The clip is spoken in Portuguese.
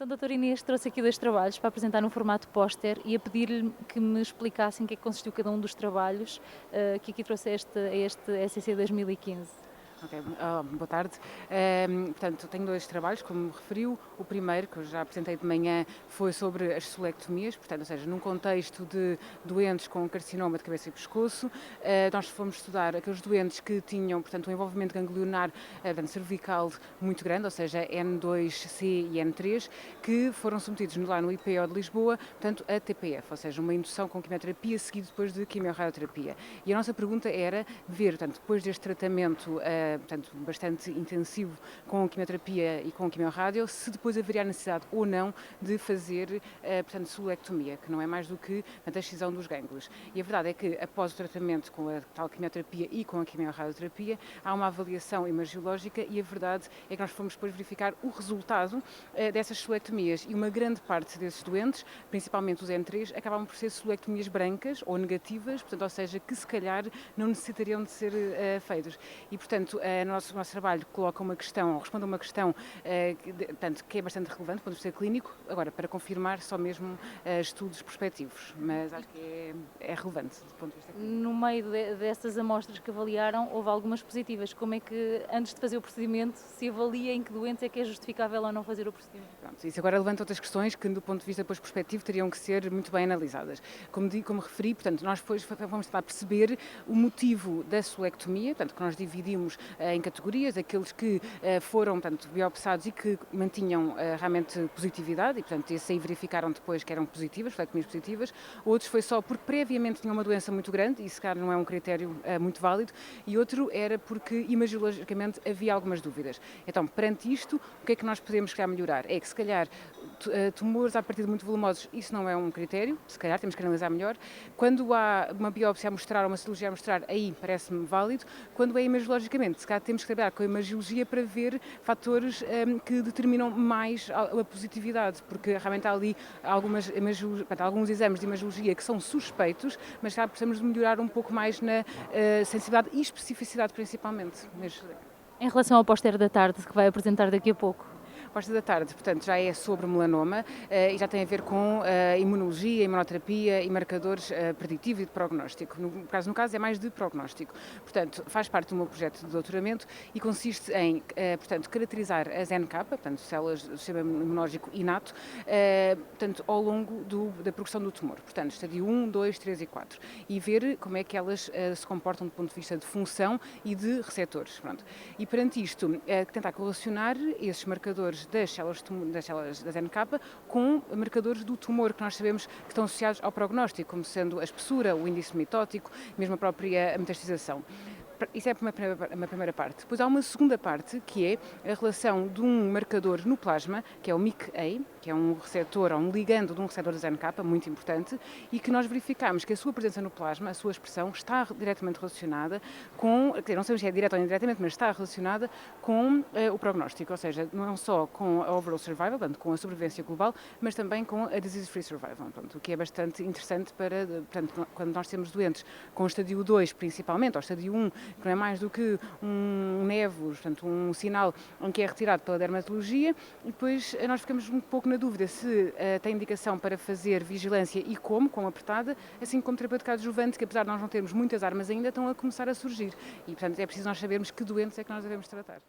Então, doutora Inês trouxe aqui 2 trabalhos para apresentar num formato póster e a pedir-lhe que me explicasse em que é que consistiu cada um dos trabalhos, que aqui trouxe a este ECC 2015. Ok, boa tarde. Portanto, tenho 2 trabalhos, como me referiu. O primeiro, que eu já apresentei de manhã, foi sobre as solectomias, portanto, ou seja, num contexto de doentes com carcinoma de cabeça e pescoço. Nós fomos estudar aqueles doentes que tinham, portanto, um envolvimento ganglionar, portanto, cervical muito grande, ou seja, N2C e N3, que foram submetidos lá no IPO de Lisboa, portanto, a TPF, ou seja, uma indução com quimioterapia seguido depois de quimiorradioterapia. E a nossa pergunta era ver, portanto, depois deste tratamento portanto, bastante intensivo com quimioterapia e com quimiorrádio, se depois haveria a necessidade ou não de fazer, portanto, solectomia, que não é mais do que a excisão dos gânglios. E a verdade é que após o tratamento com a tal quimioterapia e com a quimiorradioterapia, há uma avaliação imagiológica e a verdade é que nós fomos depois verificar o resultado dessas solectomias e uma grande parte desses doentes, principalmente os N3, acabavam por ser solectomias brancas ou negativas, portanto, ou seja, que se calhar não necessitariam de ser feitos. E, portanto, o nosso trabalho coloca uma questão, responde a uma questão portanto, que é bastante relevante do ponto de vista clínico, agora, para confirmar só mesmo estudos prospectivos, mas acho que é relevante do ponto de vista clínico. No meio dessas amostras que avaliaram, houve algumas positivas. Como é que, antes de fazer o procedimento, se avalia em que doentes é que é justificável ou não fazer o procedimento? Pronto, isso agora levanta outras questões que, do ponto de vista depois prospectivo, teriam que ser muito bem analisadas. Como referi, portanto, nós depois vamos tentar perceber o motivo da solectomia, portanto, que nós dividimos em categorias, aqueles que foram, portanto, biopsados e que mantinham realmente positividade e, portanto, esses aí verificaram depois que eram positivas, solectomias positivas. Outros foi só porque previamente tinham uma doença muito grande, e se calhar não é um critério muito válido, e outro era porque imagiologicamente havia algumas dúvidas. Então, perante isto, o que é que nós podemos melhorar? É que se calhar tumores a partir de muito volumosos, isso não é um critério, se calhar temos que analisar melhor. Quando há uma biópsia a mostrar ou uma cirurgia a mostrar, aí parece-me válido. Quando é imagiologicamente, se calhar temos que trabalhar com a imagiologia para ver fatores que determinam mais a positividade, porque realmente há ali alguns exames de imagiologia que são suspeitos, mas já precisamos de melhorar um pouco mais na sensibilidade e especificidade principalmente. Em relação ao póster da tarde, que vai apresentar daqui a pouco, Parte da tarde, portanto, já é sobre melanoma e já tem a ver com imunologia, imunoterapia e marcadores preditivos e de prognóstico. No caso, é mais de prognóstico. Portanto, faz parte do meu projeto de doutoramento e consiste em, portanto, caracterizar as NK, portanto, células do sistema imunológico inato, portanto, ao longo da progressão do tumor. Portanto, estadio 1, 2, 3 e 4. E ver como é que elas se comportam do ponto de vista de função e de receptores. Pronto. E perante isto, tentar correlacionar esses marcadores das células das NK com marcadores do tumor que nós sabemos que estão associados ao prognóstico, como sendo a espessura, o índice mitótico, mesmo a própria metastização. Isso é uma primeira parte. Depois há uma segunda parte, que é a relação de um marcador no plasma, que é o MIC-A, que é um receptor, ou um ligando de um receptor da NK, muito importante, e que nós verificamos que a sua presença no plasma, a sua expressão, está diretamente relacionada com, quer dizer, não sabemos se é direta ou indiretamente, mas está relacionada com o prognóstico, ou seja, não só com a overall survival, portanto, com a sobrevivência global, mas também com a disease-free survival, portanto, o que é bastante interessante para, portanto, quando nós temos doentes com o estadio 2, principalmente, ou estadio 1, que não é mais do que um névoos, portanto, um sinal em que é retirado pela dermatologia, e depois nós ficamos um pouco na dúvida se tem indicação para fazer vigilância e como apertada, assim como terapêutica adjuvante, que apesar de nós não termos muitas armas ainda, estão a começar a surgir. E, portanto, é preciso nós sabermos que doentes é que nós devemos tratar.